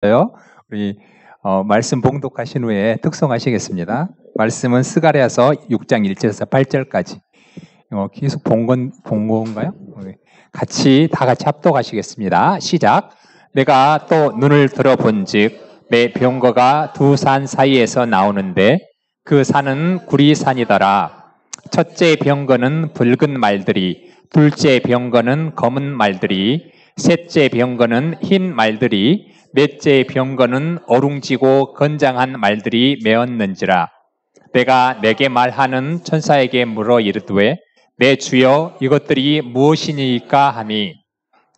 우리 말씀 봉독하신 후에 특송하시겠습니다. 말씀은 스가랴서 6장 1절에서 8절까지 계속 본 건가요? 다 같이 합독하시겠습니다. 시작. 내가 또 눈을 들어본즉 내 병거가 두 산 사이에서 나오는데 그 산은 구리산이더라. 첫째 병거는 붉은 말들이, 둘째 병거는 검은 말들이, 셋째 병거는 흰 말들이, 넷째 병거는 어룽지고 건장한 말들이 메었는지라. 내가 내게 말하는 천사에게 물어 이르되 내 주여 이것들이 무엇이니까 하니,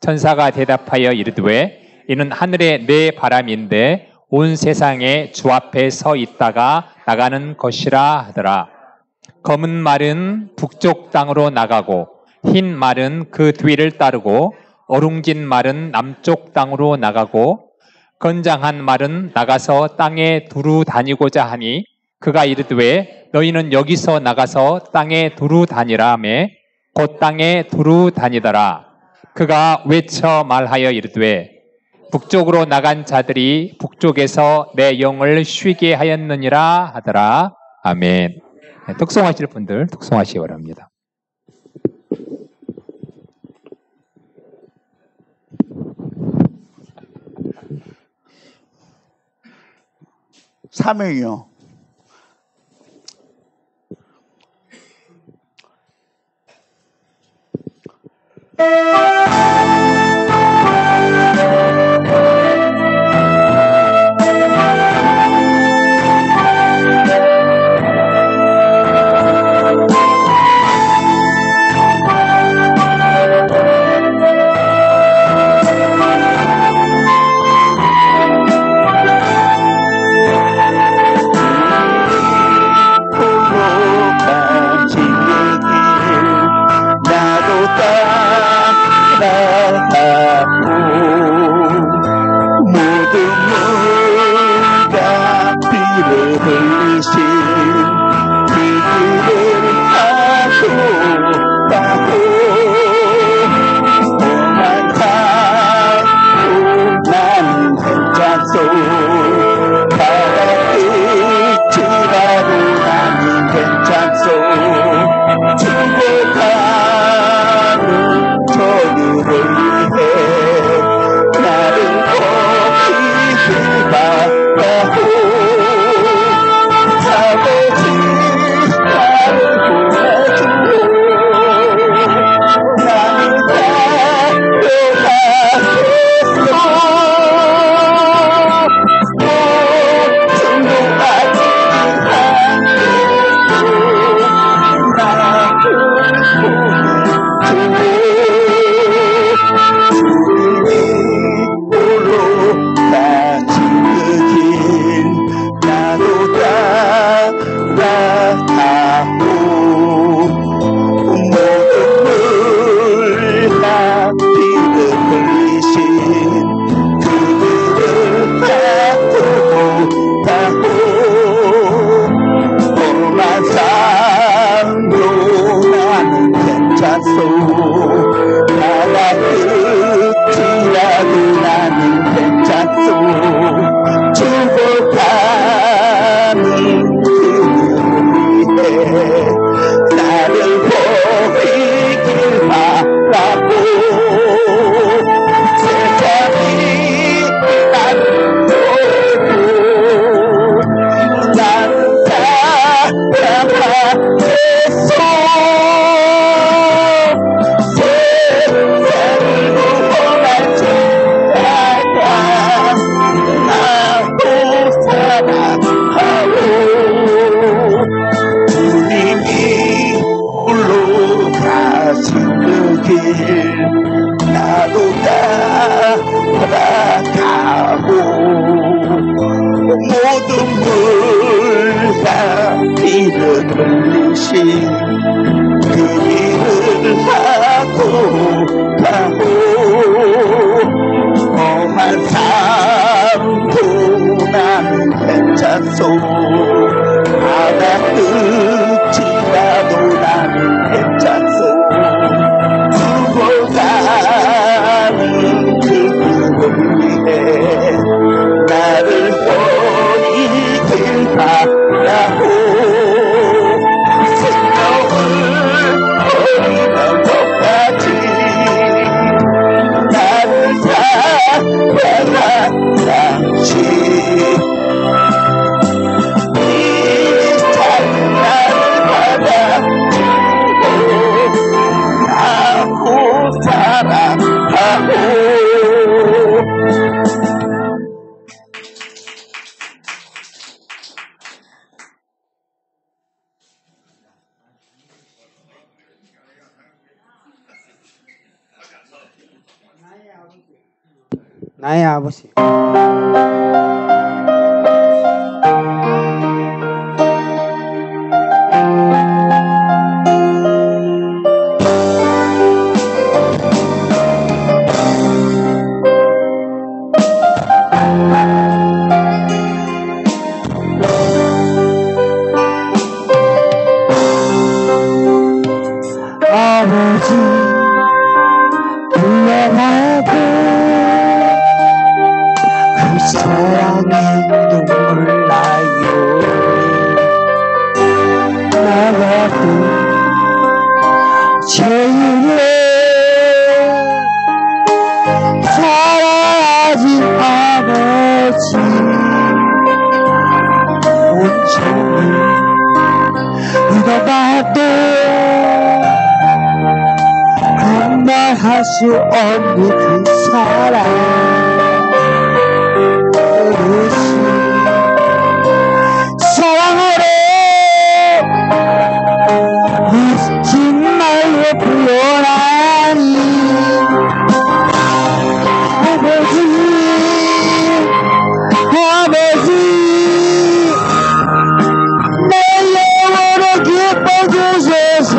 천사가 대답하여 이르되 이는 하늘의 내 바람인데 온 세상에 주 앞에 서 있다가 나가는 것이라 하더라. 검은 말은 북쪽 땅으로 나가고 흰 말은 그 뒤를 따르고 어룽진 말은 남쪽 땅으로 나가고 건장한 말은 나가서 땅에 두루 다니고자 하니, 그가 이르되 너희는 여기서 나가서 땅에 두루 다니라매 곧 땅에 두루 다니더라. 그가 외쳐 말하여 이르되 북쪽으로 나간 자들이 북쪽에서 내 영을 쉬게 하였느니라 하더라. 아멘. 특송하실 분들 특송하시기 바랍니다. 사명이요. 나의 아버지. 아버지 불러봐도 그 사랑의 눈물 나요. 나가도 제일로 사랑하지 아버지. 온종일 울어봐도 말할 수 없는 그 사랑. 어르신 사랑으로 웃지 말고 불러라니. 아버지 아버지 내 영혼을 기뻐주소서.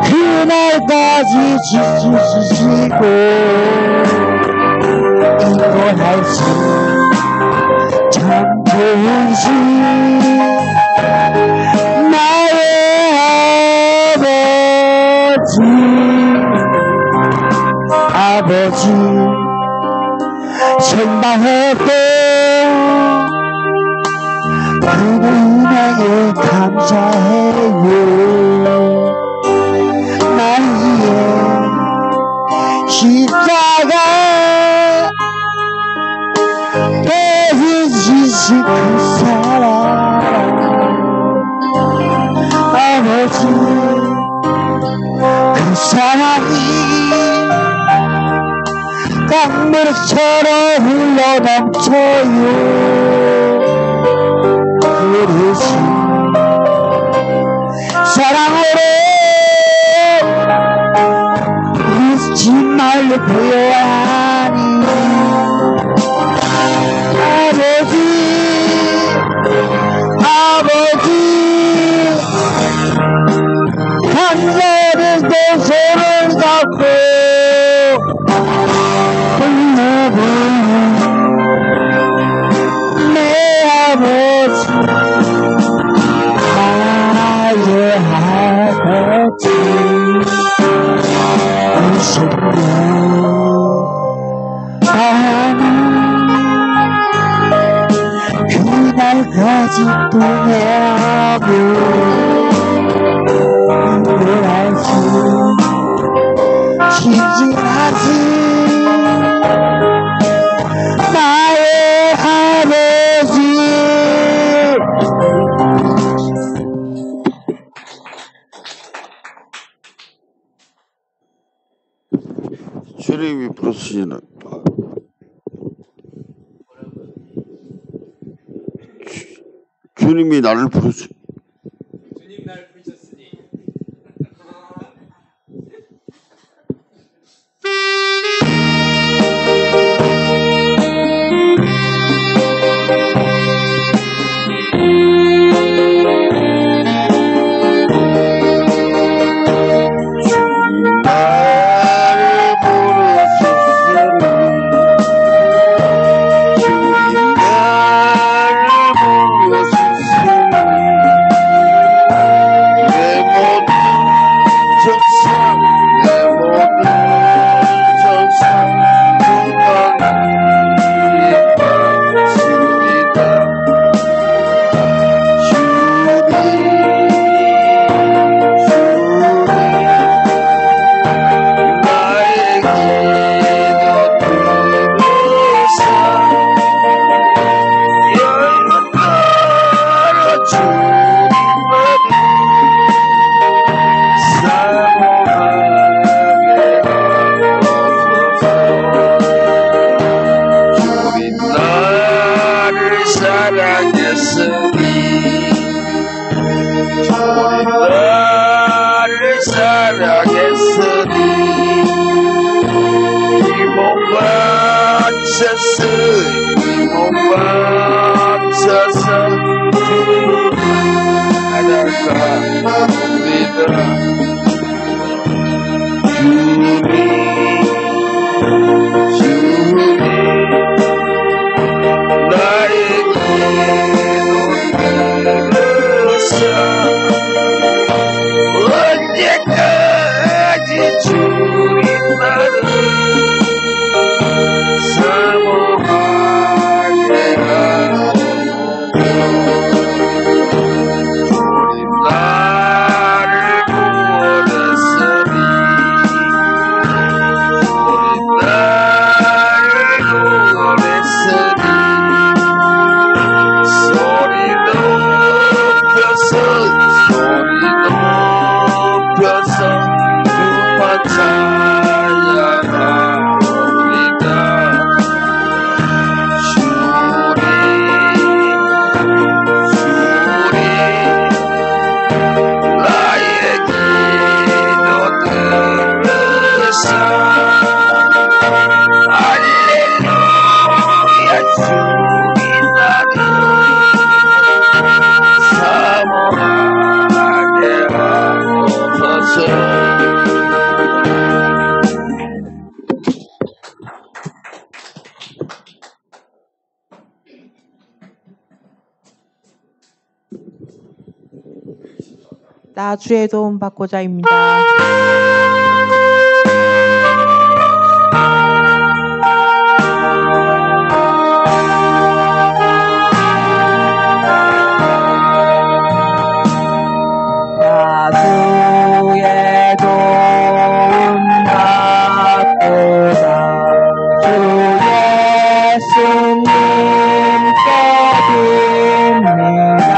그날까지 지키시고 인도하시 참 좋으신 나의 아버지. 생방했고 그 은혜에 감사해요. 나의 십자가 대신 그 사랑. 아버지 그 사랑이 강물처럼 흘러넘쳐요. 어르신 사랑으로 웃지 말고 부여하니. 아버지 감사를 내 손을 잡고 내 아버지 나의 아버지. 그날까지 동행하며 인도하시 신진하시 나의 아버지. 주님이 부르시는 주님이 나를 부르시. 주님 날 부르셨으니. 나를 부르셨으니 예수님 못 바쳐서 하나가 믿어라 주님 나의 기도 들으사 언제까지 주님 나를 사모하게 하소서 주님 나를 구원했으니 주님 나를 구원했으니 소리 높여서 주판 찬양하옵니다. 주님 나의 기도 들으사 할렐루야 주님 나를 사모하게 하옵소서. 나 주의 도움 받고자입니다. 나 주의 도움 받고자 주 예수님께 빕니다.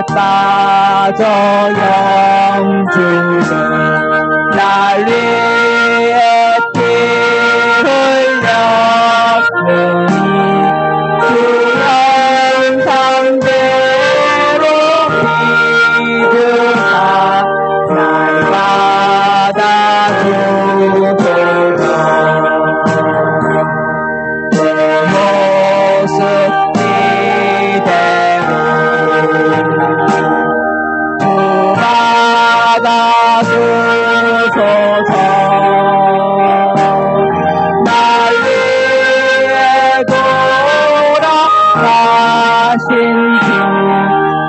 빠져 영주는 날 위해 피 흘렸으니 주 형상대로 믿으사 날 받아주소서. 내 모습 이대로 받아주소서. 날 위해 돌아가신 주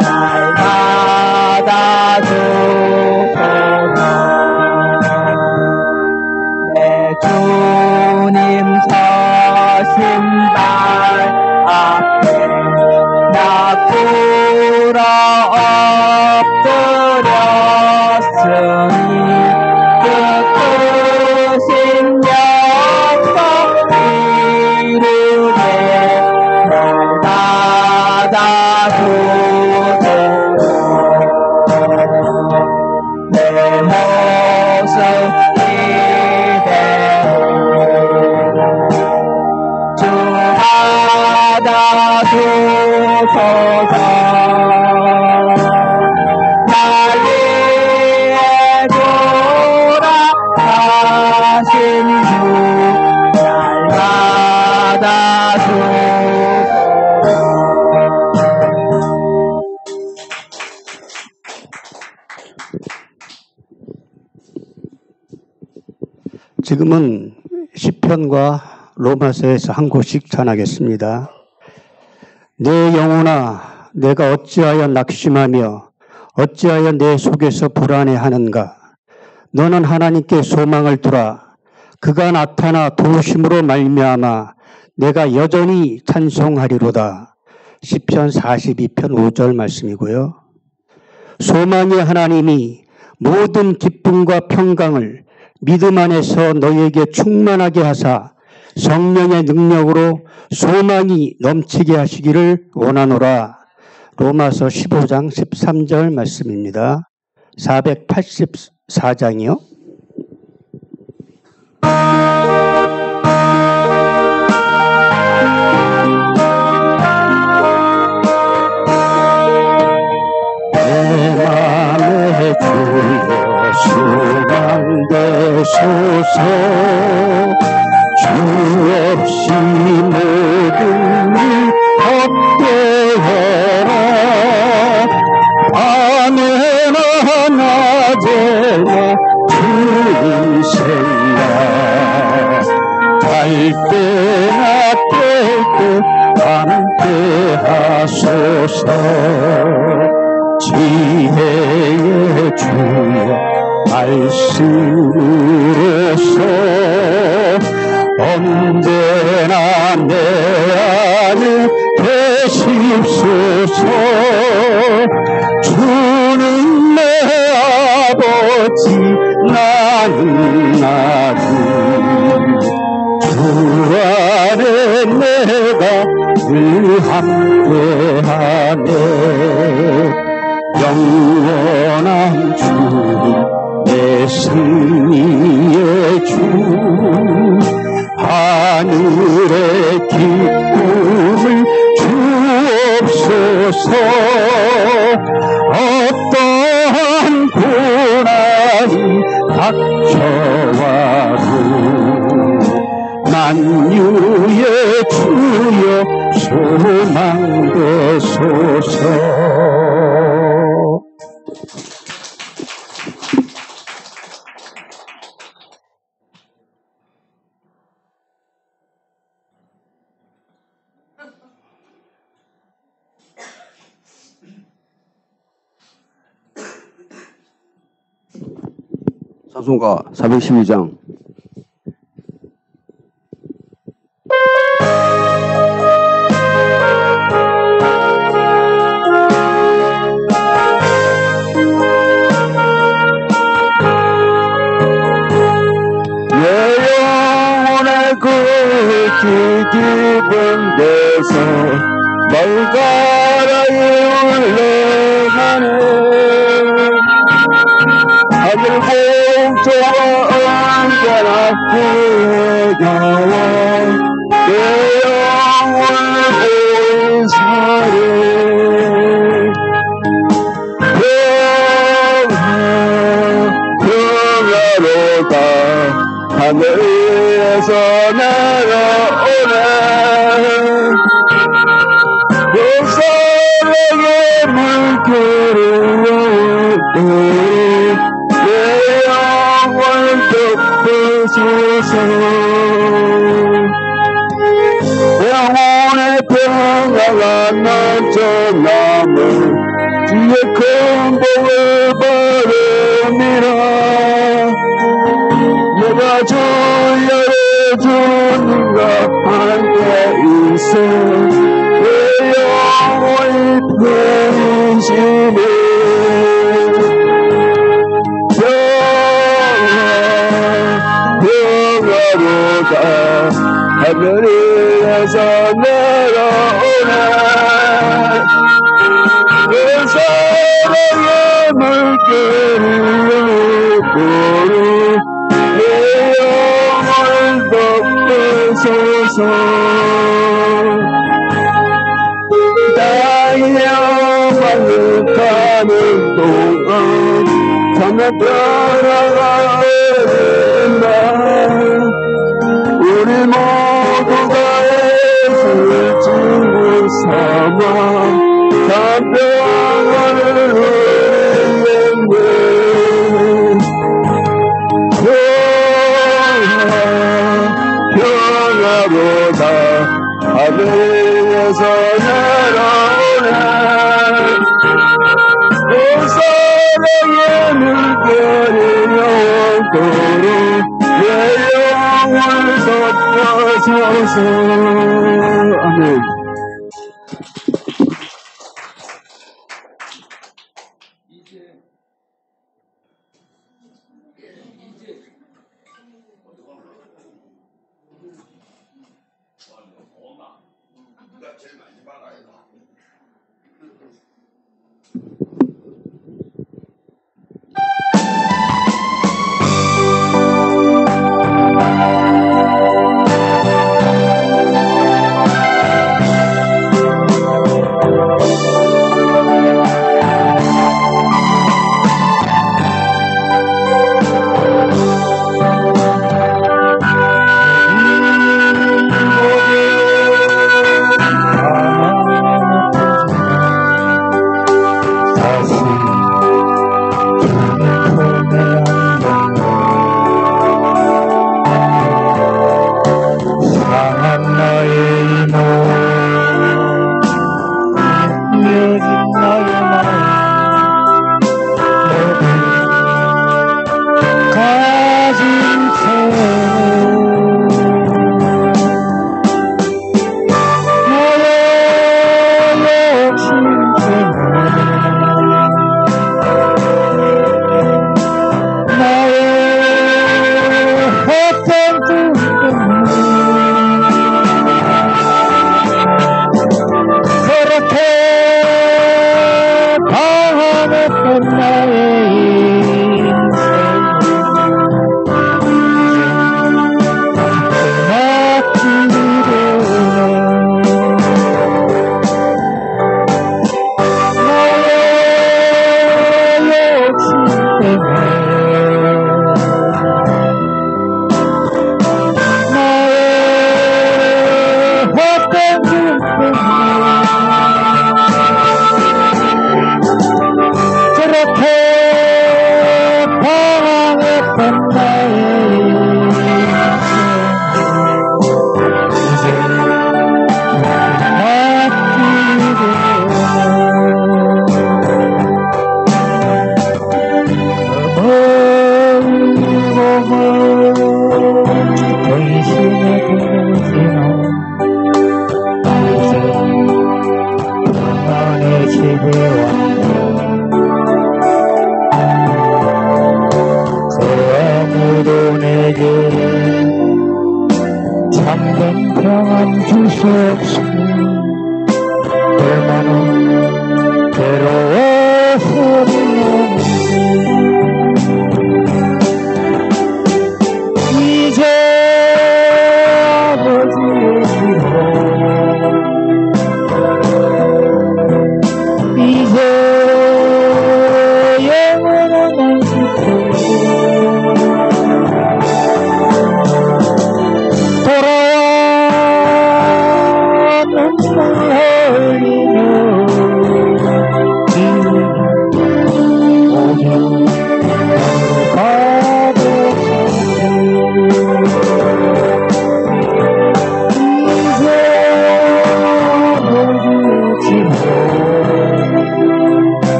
날 받아주소서. 내 주님 서신 발 앞에 나 꿇어 엎드렸으니 그 크신 영광 이루게 날 받아주소서. 내 모습 이대로 주 받아주소서. 날 위해 돌아가신 주 날 받아주소서. 지금은 시편과 로마서에서 한 구씩 전하겠습니다. 내 영혼아, 내가 어찌하여 낙심하며 어찌하여 내 속에서 불안해하는가? 너는 하나님께 소망을 두라. 그가 나타나 도우심으로 말미암아 내가 여전히 찬송하리로다. 시편 42편 5절 말씀이고요. 소망의 하나님이 모든 기쁨과 평강을 믿음 안에서 너희에게 충만하게 하사 성령의 능력으로 소망이 넘치게 하시기를 원하노라. 로마서 15장 13절 말씀입니다. 484장이요. 내 맘에 주여 소망되소서. 주 없이 모든 일 없게 해라. 밤에나 낮에나 주님 생각 갈 때나 깰 때 함께 하소서. 지혜의 주여 말씀으로서 언제나 내 안에 계십소서. 주는 내 아버지 나는 아들. 주 안에 내가 늘 함께하네. 영원한 주님 내 승리의 주. 하늘의 기쁨을 주옵소서. 어떠한 고난이 닥쳐와도 만유의 주여 소망되소서. 찬송가 412장. 내 영혼의 굳이 깊은 데서 멀가라에 올라가네. 하늘 공조와 언제나 구해가와 내 영혼을 보이사네. 평화로다 하늘에서 내려오네. 그 사랑의 물결을 내 영혼 덮으소서. 영혼의 평화가 넘쳐나면 주의 큰 복을 바랍니다. 내가 주야의 주님과 함께 있어 내 영혼이 편히시네. 평화로다 하늘에서 내려오네. 그 사랑의 물결을 보러 내 영혼을 덮으소서. 땅이야만을 가는 동안 가면 떠나가야 된다. 우리 모두가 예수를 친구 삼아 담평안을 누리겠네. 평화보다 하늘에서 내려오네. 그 사랑의 물결이 영원토록 내 영혼을 덮어서서. 아멘.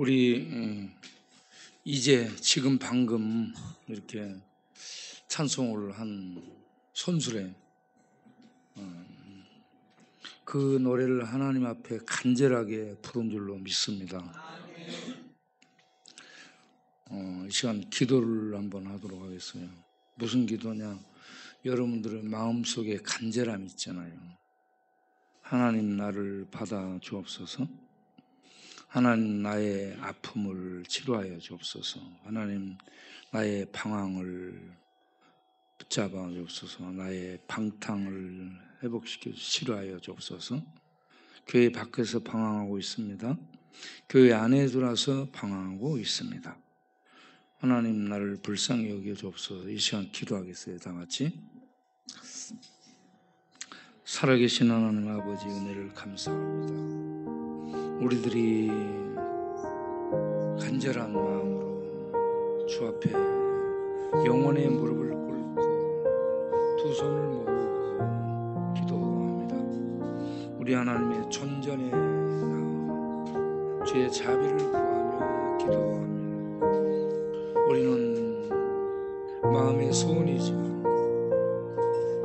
우리 이제 지금 방금 이렇게 찬송을 한 손수레 그 노래를 하나님 앞에 간절하게 부른 줄로 믿습니다. 이 시간 기도를 한번 하도록 하겠어요. 무슨 기도냐? 여러분들의 마음속에 간절함이 있잖아요. 하나님 나를 받아 주옵소서. 하나님 나의 아픔을 치료하여 주옵소서. 하나님 나의 방황을 붙잡아 주옵소서. 나의 방탕을 회복시켜 치료하여 주옵소서. 교회 밖에서 방황하고 있습니다. 교회 안에 들어와서 방황하고 있습니다. 하나님 나를 불쌍히 여겨 주옵소서. 이 시간 기도하겠어요. 다 같이. 살아계신 하나님 아버지 은혜를 감사합니다. 우리들이 간절한 마음으로 주 앞에 영혼의 무릎을 꿇고 두 손을 모으고 기도합니다. 우리 하나님의 존전에 주의 자비를 구하며 기도합니다. 우리는 마음의 소원이지만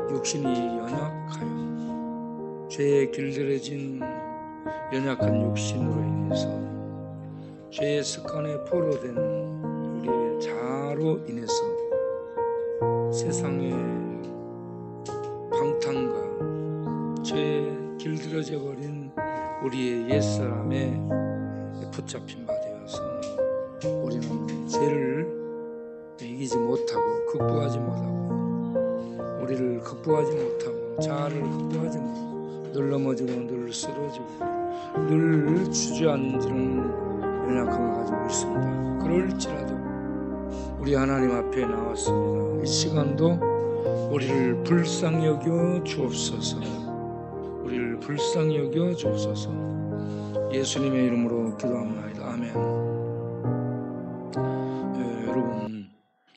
육신이 연약하여 죄에 길들여진 연약한 육신으로 인해서 죄의 습관에 포로된 우리의 자아로 인해서 세상의 방탕과 죄에 길들여져 버린 우리의 옛사람에 붙잡힌 바 되어서 우리는 죄를 이기지 못하고 극복하지 못하고 우리를 극복하지 못하고 자아를 극복하지 못하고 늘 넘어지고 늘 쓰러지고 늘 주저앉는 연약함을 가지고 있습니다. 그럴지라도 우리 하나님 앞에 나왔습니다. 이 시간도 우리를 불쌍히 여겨 주옵소서. 우리를 불쌍히 여겨 주옵소서. 예수님의 이름으로 기도합니다. 아멘. 여러분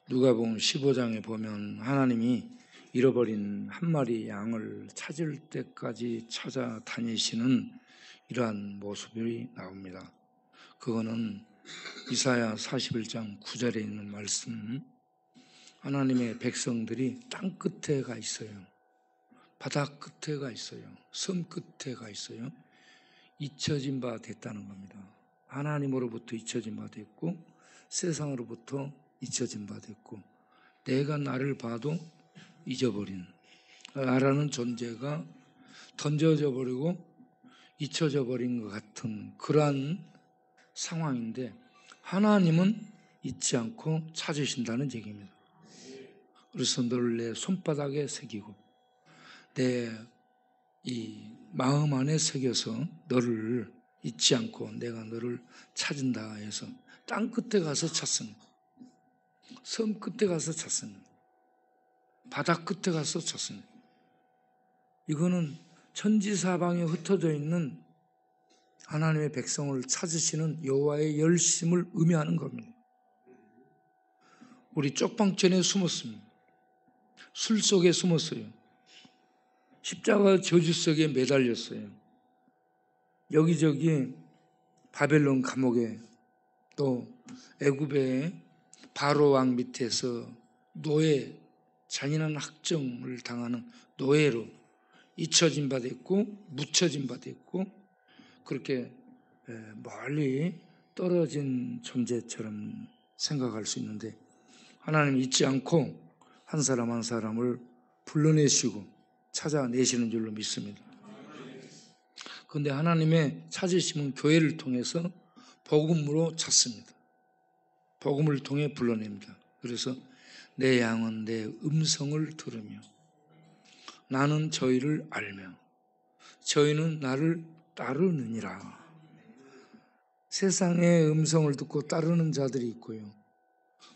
누가복음 15장에 보면 하나님이 잃어버린 한 마리 양을 찾을 때까지 찾아다니시는 이러한 모습이 나옵니다. 그거는 이사야 41장 9절에 있는 말씀, 하나님의 백성들이 땅 끝에 가 있어요. 바다 끝에 가 있어요. 섬 끝에 가 있어요. 잊혀진 바 됐다는 겁니다. 하나님으로부터 잊혀진 바 됐고 세상으로부터 잊혀진 바 됐고 내가 나를 봐도 잊어버린 나라는 존재가 던져져 버리고 잊혀져 버린 것 같은 그러한 상황인데 하나님은 잊지 않고 찾으신다는 얘기입니다. 그래서 너를 내 손바닥에 새기고 내 이 마음 안에 새겨서 너를 잊지 않고 내가 너를 찾은다 해서 땅 끝에 가서 찾습니다. 섬 끝에 가서 찾습니다. 바다 끝에 가서 찾습니다. 이거는 천지사방에 흩어져 있는 하나님의 백성을 찾으시는 여호와의 열심을 의미하는 겁니다. 우리 쪽방촌에 숨었습니다. 술 속에 숨었어요. 십자가 저주 속에 매달렸어요. 여기저기 바벨론 감옥에 또 애굽의 바로 왕 밑에서 노예, 잔인한 학정을 당하는 노예로 잊혀진 바 됐고 묻혀진 바 됐고 그렇게 멀리 떨어진 존재처럼 생각할 수 있는데 하나님 잊지 않고 한 사람 한 사람을 불러내시고 찾아내시는 줄로 믿습니다. 그런데 하나님의 찾으심은 교회를 통해서 복음으로 찾습니다. 복음을 통해 불러냅니다. 그래서 내 양은 내 음성을 들으며 나는 저희를 알며 저희는 나를 따르느니라. 세상의 음성을 듣고 따르는 자들이 있고요.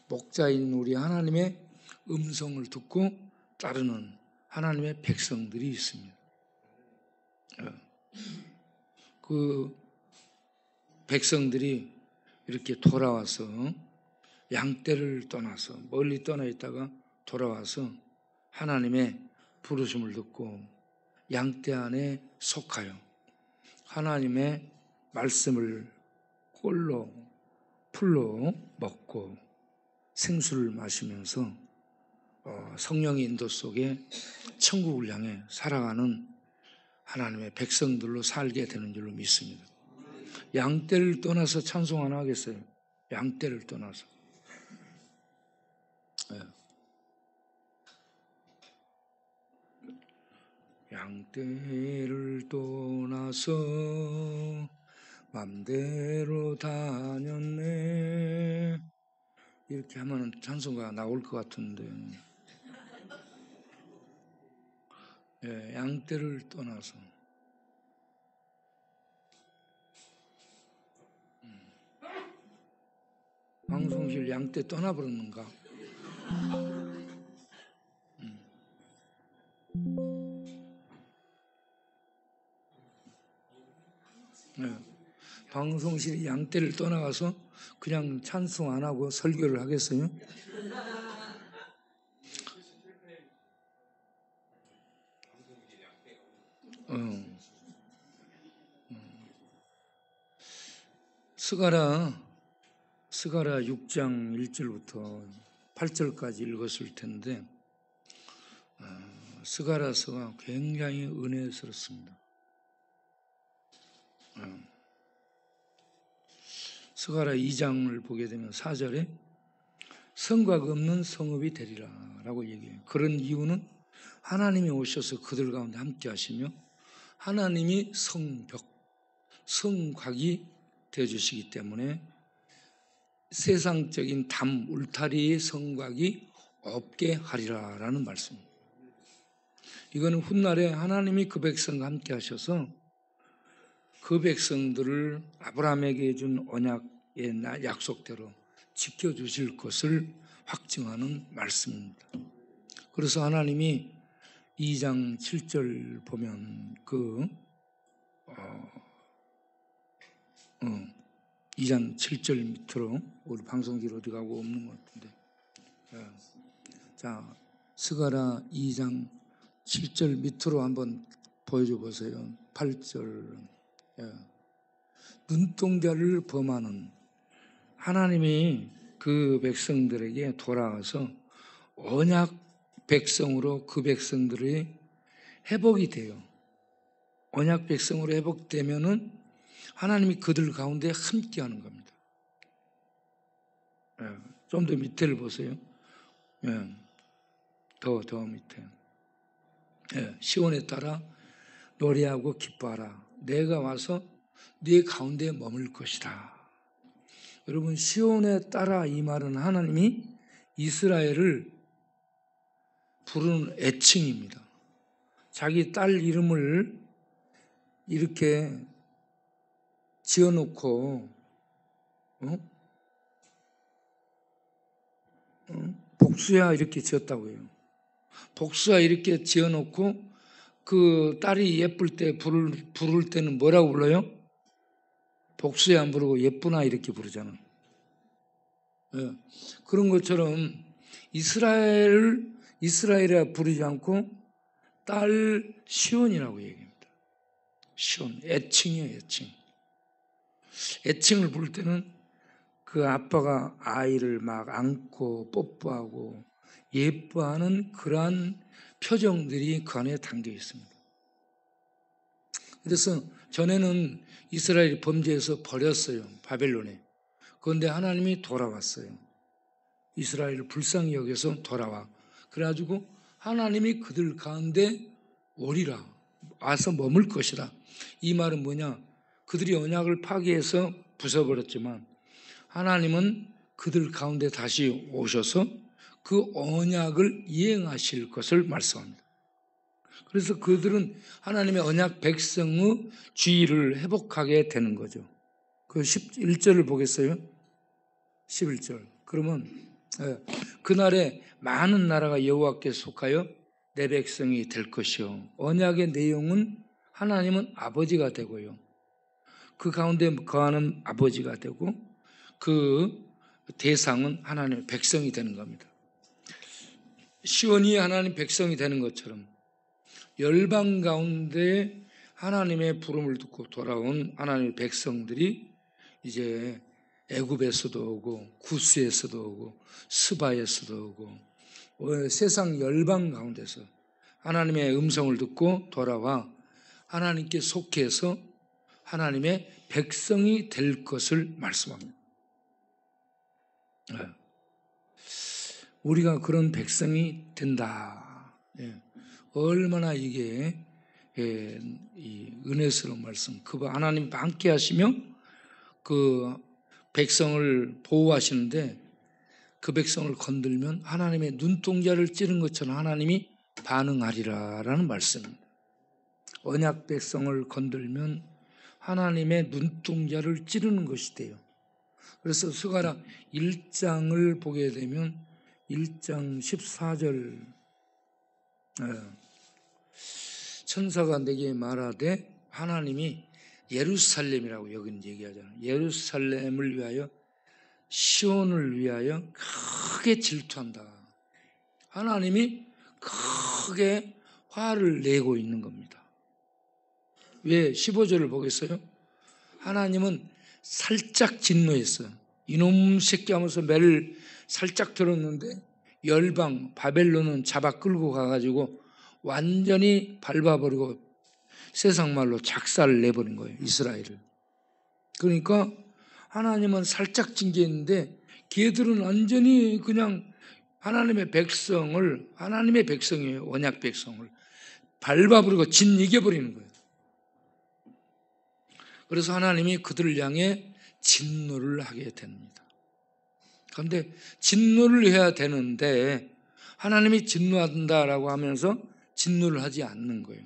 목자인 우리 하나님의 음성을 듣고 따르는 하나님의 백성들이 있습니다. 그 백성들이 이렇게 돌아와서 양떼를 떠나서 멀리 떠나 있다가 돌아와서 하나님의 부르심을 듣고 양떼 안에 속하여 하나님의 말씀을 꼴로 풀로 먹고 생수를 마시면서 성령의 인도 속에 천국을 향해 살아가는 하나님의 백성들로 살게 되는 줄로 믿습니다. 양떼를 떠나서 찬송 안 하겠어요? 양떼를 떠나서. 양떼를 떠나서 맘대로 다녔네. 이렇게 하면 찬송가 나올 것 같은데. 양떼를 떠나서. 방송실 양떼 떠나버렸는가? 방송실이 양떼를 떠나가서 그냥 찬송 안 하고 설교를 하겠어요? 스가랴 6장 1절부터 8절까지 읽었을 텐데 스가랴서가 굉장히 은혜스럽습니다. 스가랴 2장을 보게 되면 4절에 성곽 없는 성읍이 되리라 라고 얘기해요. 그런 이유는 하나님이 오셔서 그들 가운데 함께 하시며 하나님이 성벽, 성곽이 되어주시기 때문에 세상적인 담, 울타리의 성곽이 없게 하리라 라는 말씀입니다. 이거는 훗날에 하나님이 그 백성과 함께 하셔서 그 백성들을 아브라함에게 준 언약의 약속대로 지켜주실 것을 확증하는 말씀입니다. 그래서 하나님이 2장 7절 보면 2장 7절 밑으로 우리 방송실 어디 가고 없는 것 같은데 자 스가랴 2장 7절 밑으로 한번 보여줘 보세요. 8절 눈동자를 범하는 하나님이 그 백성들에게 돌아와서 언약 백성으로 그 백성들이 회복이 돼요. 언약 백성으로 회복되면은 하나님이 그들 가운데 함께하는 겁니다. 좀 더 밑에를 보세요. 더 밑에. 시온에 따라 노래하고 기뻐하라. 내가 와서 네 가운데 머물 것이다. 여러분 시온에 따라 이 말은 하나님이 이스라엘을 부르는 애칭입니다. 자기 딸 이름을 이렇게 지어놓고 복수야 이렇게 지었다고 해요. 복수야 이렇게 지어놓고 그 딸이 예쁠 때 부를 때는 뭐라고 불러요? 복수야 안 부르고 예쁘나 이렇게 부르잖아. 그런 것처럼 이스라엘이라 부르지 않고 딸 시온이라고 얘기합니다. 시온, 애칭이에요, 애칭. 애칭을 부를 때는 그 아빠가 아이를 막 안고 뽀뽀하고 예뻐하는 그러한 표정들이 그 안에 담겨 있습니다. 그래서 전에는 이스라엘이 범죄해서 버렸어요. 바벨론에. 그런데 하나님이 돌아왔어요. 이스라엘을 불쌍히 여겨서 돌아와. 그래가지고 하나님이 그들 가운데 오리라. 와서 머물 것이라. 이 말은 뭐냐? 그들이 언약을 파기해서 부숴버렸지만 하나님은 그들 가운데 다시 오셔서 그 언약을 이행하실 것을 말씀합니다. 그래서 그들은 하나님의 언약 백성의 주의를 회복하게 되는 거죠. 그 11절을 보겠어요? 11절. 그러면 그날에 많은 나라가 여호와께 속하여 내 백성이 될 것이요. 언약의 내용은 하나님은 아버지가 되고요. 그 가운데 거하는 아버지가 되고 그 대상은 하나님의 백성이 되는 겁니다. 시온이 하나님 백성이 되는 것처럼 열방 가운데 하나님의 부름을 듣고 돌아온 하나님의 백성들이 이제 애굽에서도 오고 구스에서도 오고 스바에서도 오고 세상 열방 가운데서 하나님의 음성을 듣고 돌아와 하나님께 속해서 하나님의 백성이 될 것을 말씀합니다. 우리가 그런 백성이 된다. 얼마나 이게 이 은혜스러운 말씀. 그 하나님 함께 하시며 그 백성을 보호하시는데 그 백성을 건들면 하나님의 눈동자를 찌른 것처럼 하나님이 반응하리라라는 말씀입니다. 언약 백성을 건들면 하나님의 눈동자를 찌르는 것이 돼요. 그래서 스가랴 1장을 보게 되면 1장 14절 천사가 내게 말하되 하나님이 예루살렘이라고 여기는 얘기하잖아요. 예루살렘을 위하여 시온을 위하여 크게 질투한다. 하나님이 크게 화를 내고 있는 겁니다. 왜 15절을 보겠어요? 하나님은 살짝 진노했어요. 이놈 새끼 하면서 매를 살짝 들었는데 열방 바벨론은 잡아 끌고 가가지고 완전히 밟아버리고 세상 말로 작사를 내버린 거예요. 이스라엘을. 그러니까 하나님은 살짝 징계했는데 걔들은 완전히 그냥 하나님의 백성을, 하나님의 백성이에요. 언약 백성을 밟아버리고 짓이겨버리는 거예요. 그래서 하나님이 그들을 향해 진노를 하게 됩니다. 그런데 진노를 해야 되는데 하나님이 진노한다라고 하면서 진노를 하지 않는 거예요.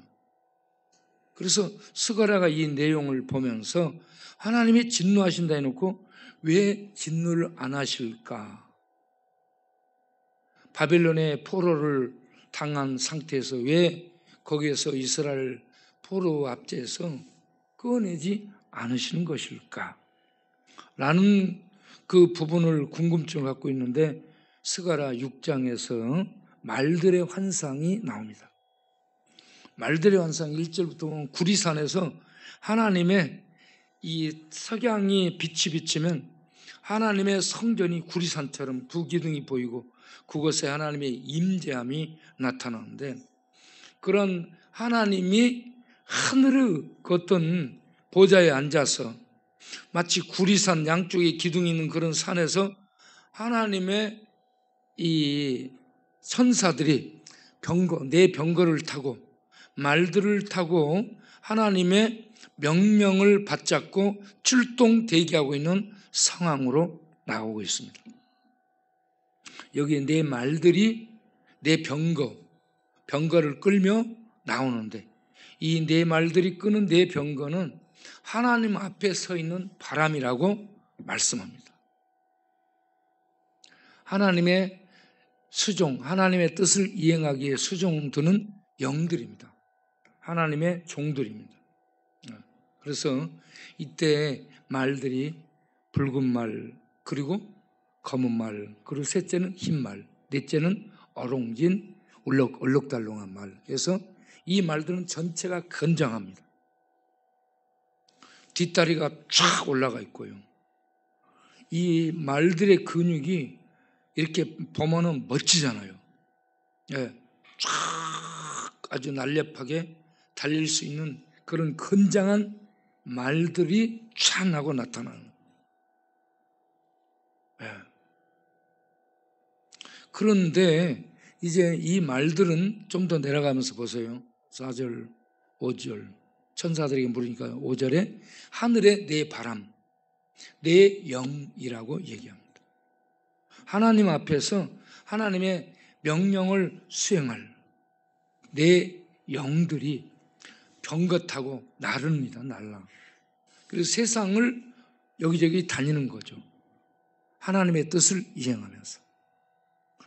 그래서 스가랴가 이 내용을 보면서 하나님이 진노하신다 해놓고 왜 진노를 안 하실까? 바벨론의 포로를 당한 상태에서 왜 거기에서 이스라엘 포로 압제에서 꺼내지 않으시는 것일까? 라는 그 부분을 궁금증을 갖고 있는데 스가랴 6장에서 말들의 환상이 나옵니다. 말들의 환상 1절부터 보면 구리산에서 하나님의 이 석양이 빛이 비치면 하나님의 성전이 구리산처럼 두 기둥이 보이고 그곳에 하나님의 임재함이 나타나는데 그런 하나님이 하늘의 그 어떤 보좌에 앉아서 마치 구리산 양쪽에 기둥이 있는 그런 산에서 하나님의 이 천사들이 내 병거를 타고 말들을 타고 하나님의 명령을 받잡고 출동 대기하고 있는 상황으로 나오고 있습니다. 여기에 내 말들이 내 병거를 끌며 나오는데 이 내 말들이 끄는 내 병거는 하나님 앞에 서 있는 바람이라고 말씀합니다. 하나님의 수종, 하나님의 뜻을 이행하기 위해 수종드는 영들입니다. 하나님의 종들입니다. 그래서 이때 말들이 붉은 말, 그리고 검은 말, 그리고 셋째는 흰 말, 넷째는 어롱진 얼룩달롱한 말. 그래서 이 말들은 전체가 건장합니다. 뒷다리가 쫙 올라가 있고요. 이 말들의 근육이 이렇게 보면은 멋지잖아요. 예, 쫙 아주 날렵하게 달릴 수 있는 그런 건장한 말들이 쫙 나고 나타나는 거예요. 예. 그런데 이제 이 말들은 좀 더 내려가면서 보세요. 4절, 5절 천사들에게 물으니까 5절에 하늘의 내 바람, 내 영이라고 얘기합니다. 하나님 앞에서 하나님의 명령을 수행할 내 영들이 병거 타고 나릅니다. 날라. 그래서 세상을 여기저기 다니는 거죠. 하나님의 뜻을 이행하면서.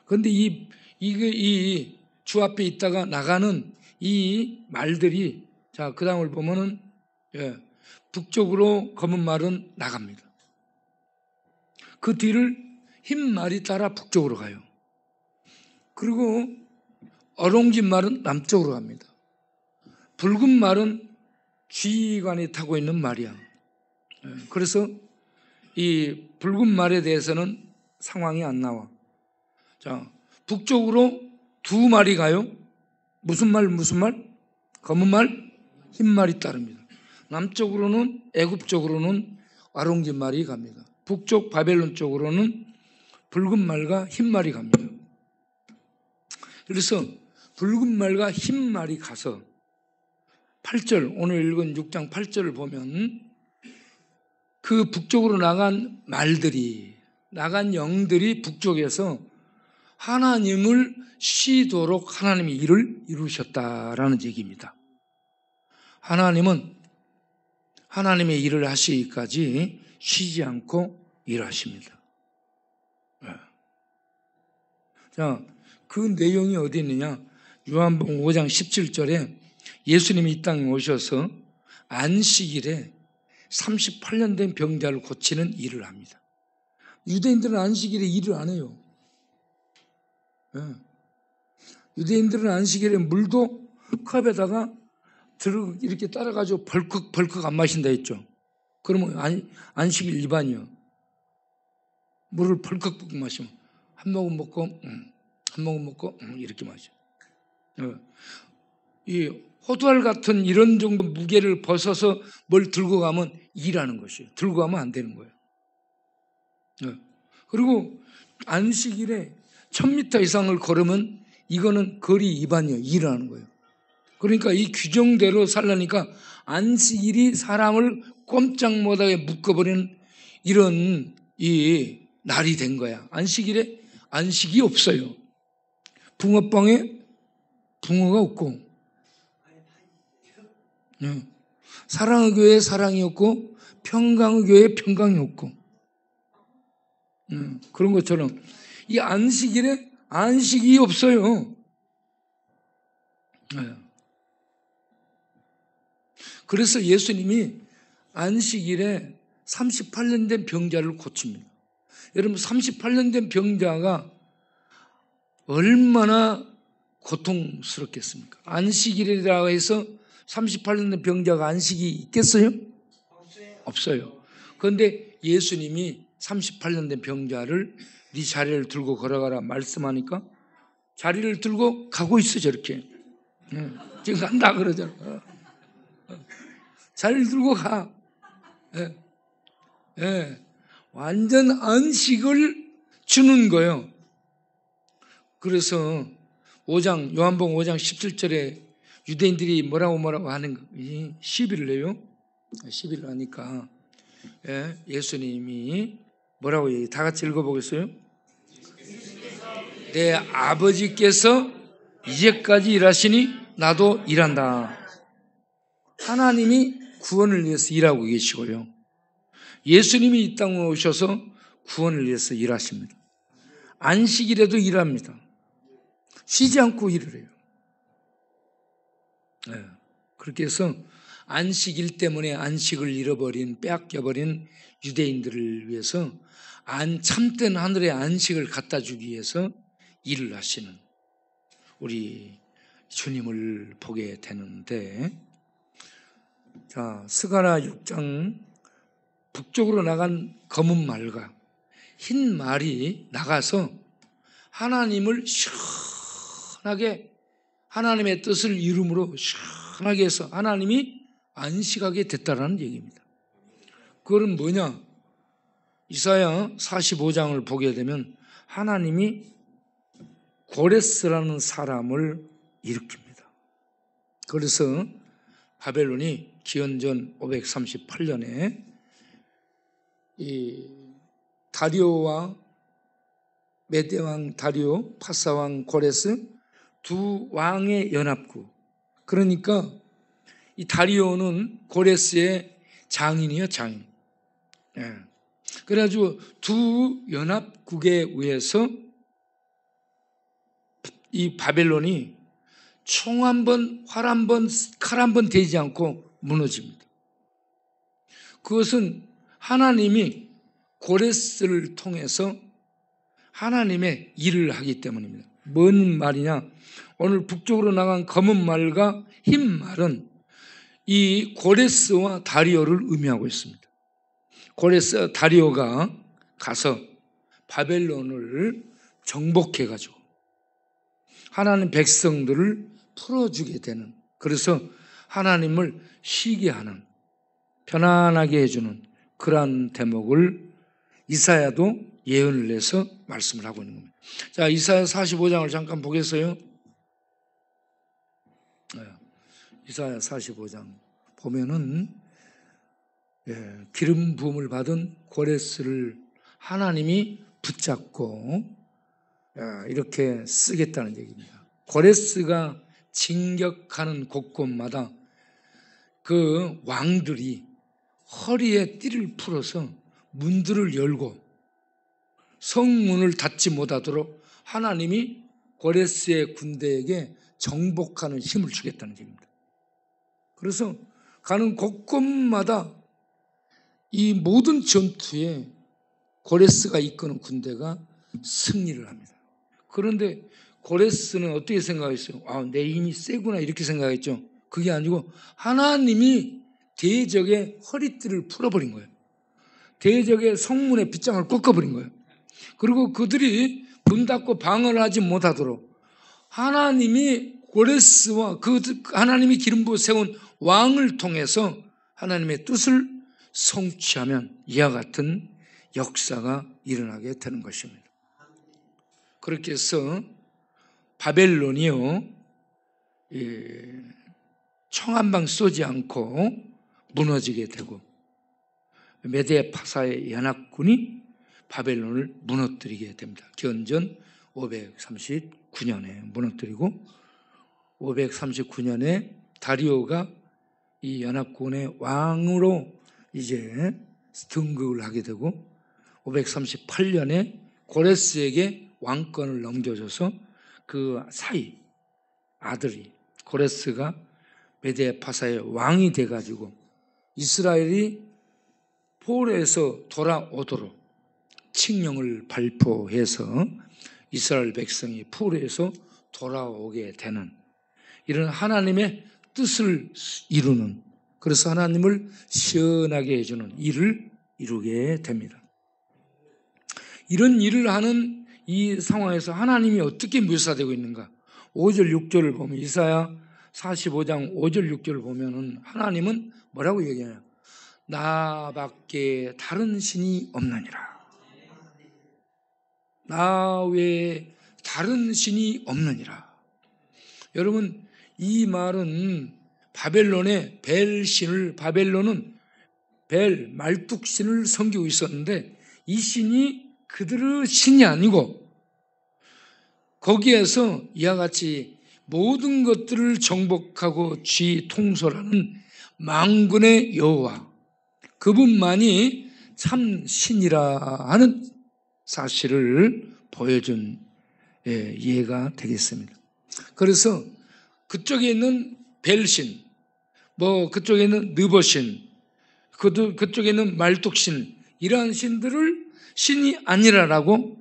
그런데 이 주 앞에 있다가 나가는 이 말들이 자, 그 다음을 보면은 북쪽으로 검은 말은 나갑니다. 그 뒤를 흰 말이 따라 북쪽으로 가요. 그리고 어롱진 말은 남쪽으로 갑니다. 붉은 말은 지휘관이 타고 있는 말이야. 그래서 이 붉은 말에 대해서는 상황이 안 나와. 자, 북쪽으로 두 말이 가요. 무슨 말? 검은 말, 흰 말이 따릅니다. 남쪽으로는 애굽 쪽으로는 아롱진 말이 갑니다. 북쪽 바벨론 쪽으로는 붉은 말과 흰 말이 갑니다. 그래서 붉은 말과 흰 말이 가서 8절, 오늘 읽은 6장 8절을 보면 그 북쪽으로 나간 말들이, 나간 영들이 북쪽에서 하나님을 쉬도록 하나님이 일을 이루셨다라는 얘기입니다. 하나님은 하나님의 일을 하시기까지 쉬지 않고 일하십니다. 자, 그 내용이 어디 있느냐? 요한복음 5장 17절에 예수님이 이 땅에 오셔서 안식일에 38년 된 병자를 고치는 일을 합니다. 유대인들은 안식일에 일을 안 해요. 유대인들은 안식일에 물도 컵에다가 이렇게 따라가지고 벌컥 안 마신다 했죠. 그러면 안식일 위반이요. 물을 벌컥 마시면 한 모금 먹고 한 모금 먹고 이렇게 마셔. 이 호두알 같은 이런 정도 무게를 벗어서 뭘 들고 가면 일하는 것이에요. 들고 가면 안 되는 거예요. 그리고 안식일에 1000m 이상을 걸으면 이거는 거리 위반이에요. 일하는 거예요. 그러니까 이 규정대로 살라니까 안식일이 사람을 꼼짝 못하게 묶어버리는 이런 이 날이 된 거야. 안식일에 안식이 없어요. 붕어빵에 붕어가 없고, 사랑의 교회에 사랑이 없고, 평강의 교회에 평강이 없고, 그런 것처럼 이 안식일에 안식이 없어요. 그래서 예수님이 안식일에 38년 된 병자를 고칩니다. 여러분 38년 된 병자가 얼마나 고통스럽겠습니까? 안식일이라고 해서 38년 된 병자가 안식이 있겠어요? 없어요. 그런데 예수님이 38년 된 병자를 네 자리를 들고 걸어가라 말씀하니까 자리를 들고 가고 있어. 저렇게 지금 간다 그러잖아. 자리를 들고 가. 완전 안식을 주는 거예요. 그래서 요한복음 5장 17절에 유대인들이 뭐라고 하는 거, 시비를 해요. 시비를 하니까 예수님이 뭐라고 얘기해요? 다 같이 읽어보겠어요? 내 아버지께서 이제까지 일하시니 나도 일한다. 하나님이 구원을 위해서 일하고 계시고요. 예수님이 이 땅에 오셔서 구원을 위해서 일하십니다. 안식일에도 일합니다. 쉬지 않고 일을 해요. 그렇게 해서 안식일 때문에 안식을 잃어버린, 빼앗겨버린 유대인들을 위해서 참된 하늘의 안식을 갖다 주기 위해서 일을 하시는 우리 주님을 보게 되는데, 자, 스가랴 6장 북쪽으로 나간 검은 말과 흰 말이 나가서 하나님을 시원하게, 하나님의 뜻을 이름으로 시원하게 해서 하나님이 안식하게 됐다라는 얘기입니다. 그건 뭐냐? 이사야 45장을 보게 되면 하나님이 고레스라는 사람을 일으킵니다. 그래서 바벨론이 기원전 538년에 이 다리오와 메대왕 다리오, 파사왕 고레스 두 왕의 연합국. 그러니까 이 다리오는 고레스의 장인이에요, 장인. 그래가지고 두 연합국에 의해서 이 바벨론이 총 한 번, 활 한 번, 칼 한 번 대지 않고 무너집니다. 그것은 하나님이 고레스를 통해서 하나님의 일을 하기 때문입니다. 뭔 말이냐? 오늘 북쪽으로 나간 검은 말과 흰 말은 이 고레스와 다리오를 의미하고 있습니다. 고레스, 다리오가 가서 바벨론을 정복해가지고 하나님 백성들을 풀어주게 되는, 그래서 하나님을 쉬게 하는, 편안하게 해주는 그러한 대목을 이사야도 예언을 해서 말씀을 하고 있는 겁니다. 자, 이사야 45장을 잠깐 보겠어요? 이사야 45장 보면은 기름 부음을 받은 고레스를 하나님이 붙잡고 이렇게 쓰겠다는 얘기입니다. 고레스가 진격하는 곳곳마다 그 왕들이 허리에 띠를 풀어서 문들을 열고 성문을 닫지 못하도록 하나님이 고레스의 군대에게 정복하는 힘을 주겠다는 얘기입니다. 그래서 가는 곳곳마다 이 모든 전투에 고레스가 이끄는 군대가 승리를 합니다. 그런데 고레스는 어떻게 생각했어요? 내 힘이 세구나 이렇게 생각했죠. 그게 아니고 하나님이 대적의 허리띠를 풀어버린 거예요. 대적의 성문의 빗장을 꺾어버린 거예요. 그리고 그들이 문 닫고 방어를 하지 못하도록 하나님이 고레스와 하나님이 기름 부어 세운 왕을 통해서 하나님의 뜻을 성취하면 이와 같은 역사가 일어나게 되는 것입니다. 그렇게 해서 바벨론이요, 총 한 방 쏘지 않고 무너지게 되고 메데 파사의 연합군이 바벨론을 무너뜨리게 됩니다. 기원전 539년에 무너뜨리고 539년에 다리오가 이 연합군의 왕으로 이제 등극을 하게 되고 538년에 고레스에게 왕권을 넘겨줘서 그 사이 아들이 고레스가 메데 파사의 왕이 돼가지고 이스라엘이 포로에서 돌아오도록 칙령을 발표해서 이스라엘 백성이 포로에서 돌아오게 되는 이런 하나님의 뜻을 이루는, 그래서 하나님을 시원하게 해주는 일을 이루게 됩니다. 이런 일을 하는 이 상황에서 하나님이 어떻게 묘사되고 있는가? 5절 6절을 보면, 이사야 45장 5절 6절을 보면은 하나님은 뭐라고 얘기해요? 나밖에 다른 신이 없느니라. 나 외에 다른 신이 없느니라. 여러분, 이 말은 바벨론의 벨신을, 바벨론은 벨, 말뚝신을 섬기고 있었는데 이 신이 그들의 신이 아니고 거기에서 이와 같이 모든 것들을 정복하고 통솔하는 만군의 여호와, 그분만이 참 신이라 하는 사실을 보여준 이해가 되겠습니다. 그래서 그쪽에 있는 벨신, 그쪽에 있는 느보신, 그쪽에 있는 말뚝신, 이러한 신들을 신이 아니라라고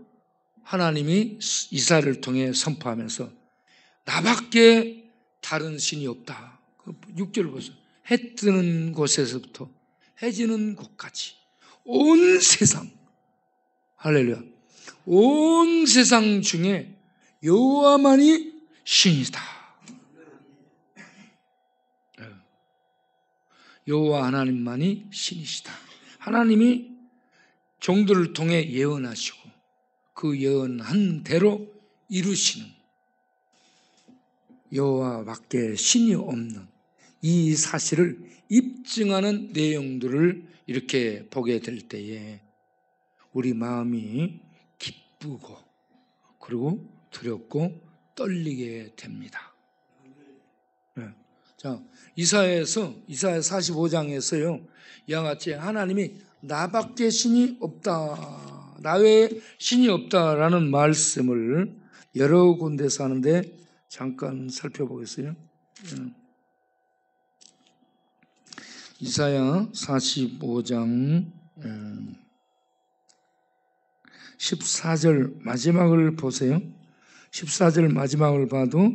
하나님이 이사야를 통해 선포하면서 나밖에 다른 신이 없다. 6절을 보세요. 해 뜨는 곳에서부터 해 지는 곳까지 온 세상, 할렐루야, 온 세상 중에 여호와만이 신이다. 여호와 하나님만이 신이시다. 하나님이 종들을 통해 예언하시고 그 예언한 대로 이루시는 여호와밖에 신이 없는 이 사실을 입증하는 내용들을 이렇게 보게 될 때에 우리 마음이 기쁘고 그리고 두렵고 떨리게 됩니다. 자, 이사야 45장에서요, 이와 같이 하나님이 나밖에 신이 없다, 나 외에 신이 없다라는 말씀을 여러 군데서 하는데 잠깐 살펴보겠어요. 이사야 45장 14절 마지막을 보세요. 14절 마지막을 봐도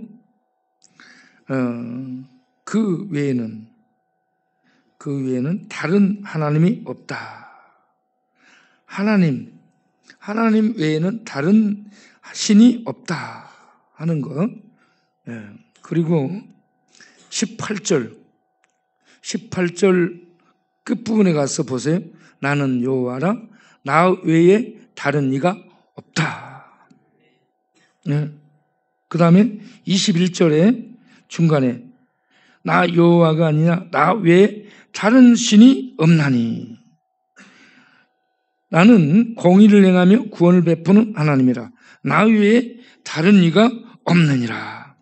그 외에는 다른 하나님이 없다. 하나님 외에는 다른 신이 없다 하는 것. 그리고 18절 끝부분에 가서 보세요. 나는 여호와라, 나 외에 다른 이가 없다. 그 다음에 21절에 중간에 나 여호와가 아니냐, 나 외에 다른 신이 없나니 나는 공의를 행하며 구원을 베푸는 하나님이라, 나 외에 다른 이가 없느니라.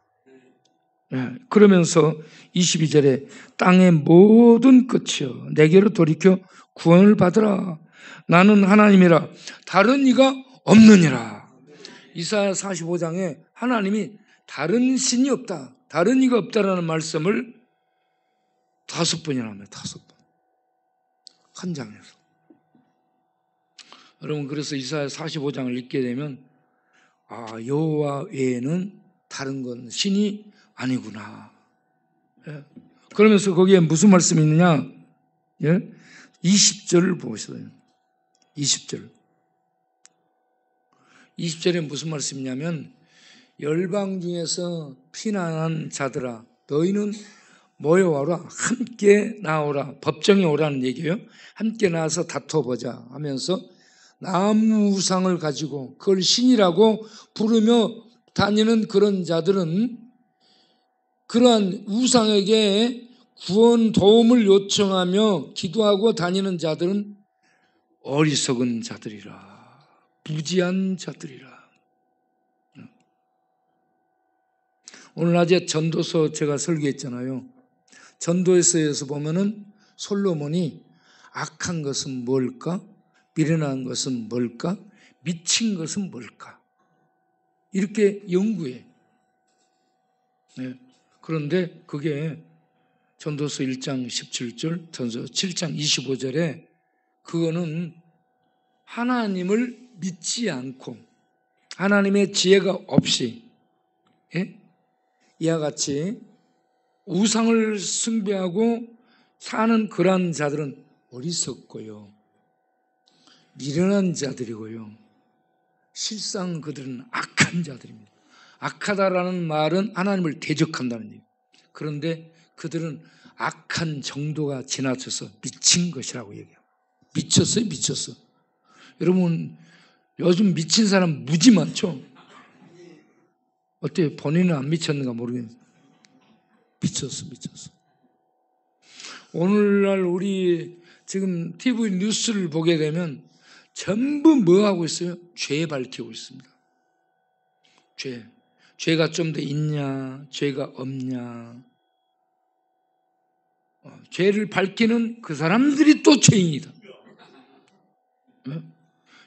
그러면서 22절에 땅의 모든 끝이여 내게로 돌이켜 구원을 받으라, 나는 하나님이라 다른 이가 없느니라. 이사야 45장에 하나님이 다른 신이 없다, 다른 이가 없다라는 말씀을 5번이나 합니다. 5번. 한 장에서. 여러분, 그래서 이사야 45장을 읽게 되면 여호와 외에는 다른 건 신이 아니구나. 예. 그러면서 거기에 무슨 말씀이 있느냐? 예? 20절을 보세요. 20절. 20절에 무슨 말씀이냐면 열방 중에서 피난한 자들아 너희는 모여와라 함께 나오라 법정에 오라는 얘기예요. 함께 나와서 다퉈보자 하면서 나무 우상을 가지고 그걸 신이라고 부르며 다니는 그런 자들은 그러한 우상에게 구원 도움을 요청하며 기도하고 다니는 자들은 어리석은 자들이라 무지한 자들이라. 오늘 낮에 전도서 제가 설교했잖아요. 전도서에서 보면은 솔로몬이 악한 것은 뭘까? 미련한 것은 뭘까? 미친 것은 뭘까? 이렇게 연구해. 네. 그런데 그게 전도서 1장 17절, 전도서 7장 25절에 그거는 하나님을 믿지 않고 하나님의 지혜가 없이 예? 이와 같이 우상을 숭배하고 사는 그러한 자들은 어리석고요. 미련한 자들이고요. 실상 그들은 악한 자들입니다. 악하다라는 말은 하나님을 대적한다는 얘기예요. 그런데 그들은 악한 정도가 지나쳐서 미친 것이라고 얘기해요. 미쳤어요, 미쳤어. 여러분, 요즘 미친 사람 무지 많죠? 어때요? 본인은 안 미쳤는가 모르겠는데. 미쳤어. 오늘날 우리 지금 TV 뉴스를 보게 되면 전부 뭐 하고 있어요? 죄 밝히고 있습니다. 죄가 좀 더 있냐, 죄가 없냐. 죄를 밝히는 그 사람들이 또 죄인이다.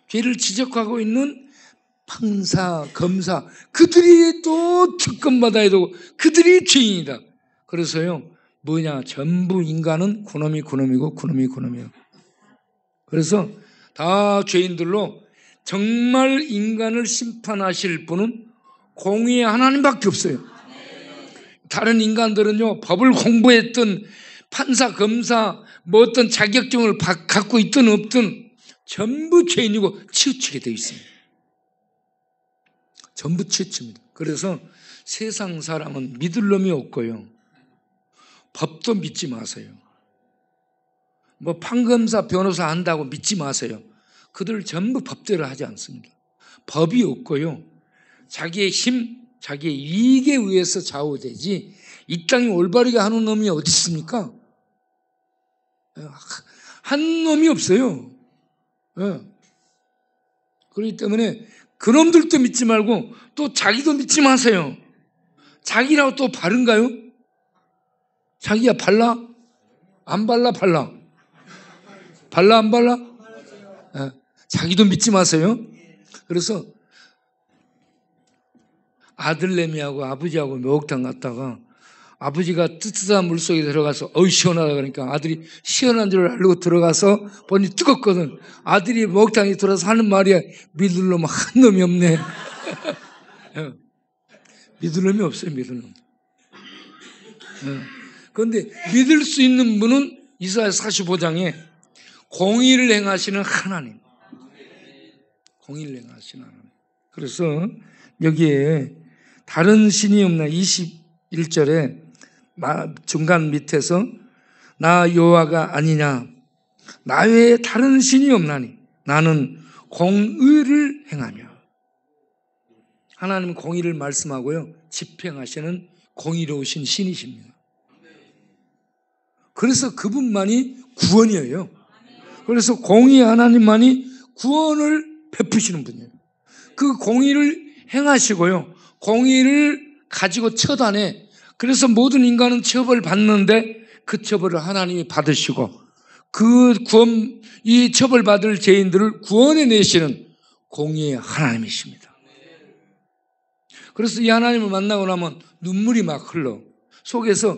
죄를 지적하고 있는 판사, 검사, 그들이 또 특검받아야 되고 그들이 죄인이다. 그래서요, 뭐냐, 전부 인간은 그놈이고 그놈이에요. 그래서 다 죄인들로 정말 인간을 심판하실 분은 공의의 하나님밖에 없어요. 다른 인간들은요, 법을 공부했던 판사, 검사, 뭐 어떤 자격증을 갖고 있든 없든 전부 죄인이고 치우치게 되어 있습니다. 전부 치우칩니다. 그래서 세상 사람은 믿을 놈이 없고요. 법도 믿지 마세요. 뭐 판검사, 변호사 한다고 믿지 마세요. 그들 전부 법대로 하지 않습니다. 법이 없고요. 자기의 힘, 자기의 이익에 의해서 좌우되지 이 땅이 올바르게 하는 놈이 어디 있습니까? 한 놈이 없어요. 그렇기 때문에 그놈들도 믿지 말고 또 자기도 믿지 마세요. 자기라고 또 바른가요? 자기가 발라? 안 발라? 발라? 발라 안 발라? 자기도 믿지 마세요. 그래서 아들내미하고 아버지하고 목욕탕 갔다가 아버지가 뜨뜻한 물속에 들어가서 어이 시원하다 그러니까 아들이 시원한 줄 알고 들어가서 보니 뜨겁거든. 아들이 목욕탕에 들어가서 하는 말이야. 믿을 놈 한 놈이 없네. 믿을 놈이 없어요. 믿을 놈. 그런데 믿을 수 있는 분은 이사야 45장에 공의를 행하시는 하나님. 공의를 행하시는 하나님. 그래서 여기에 다른 신이 없나 21절에 중간 밑에서 나 여호와가 아니냐 나 외에 다른 신이 없나니 나는 공의를 행하며. 하나님은 공의를 말씀하고요 집행하시는 공의로우신 신이십니다. 그래서 그분만이 구원이에요. 그래서 공의 하나님만이 구원을 베푸시는 분이에요. 그 공의를 행하시고요 공의를 가지고 처단해. 그래서 모든 인간은 처벌을 받는데 그 처벌을 하나님이 받으시고 이 처벌받을 죄인들을 구원해내시는 공의의 하나님이십니다. 그래서 이 하나님을 만나고 나면 눈물이 막 흘러. 속에서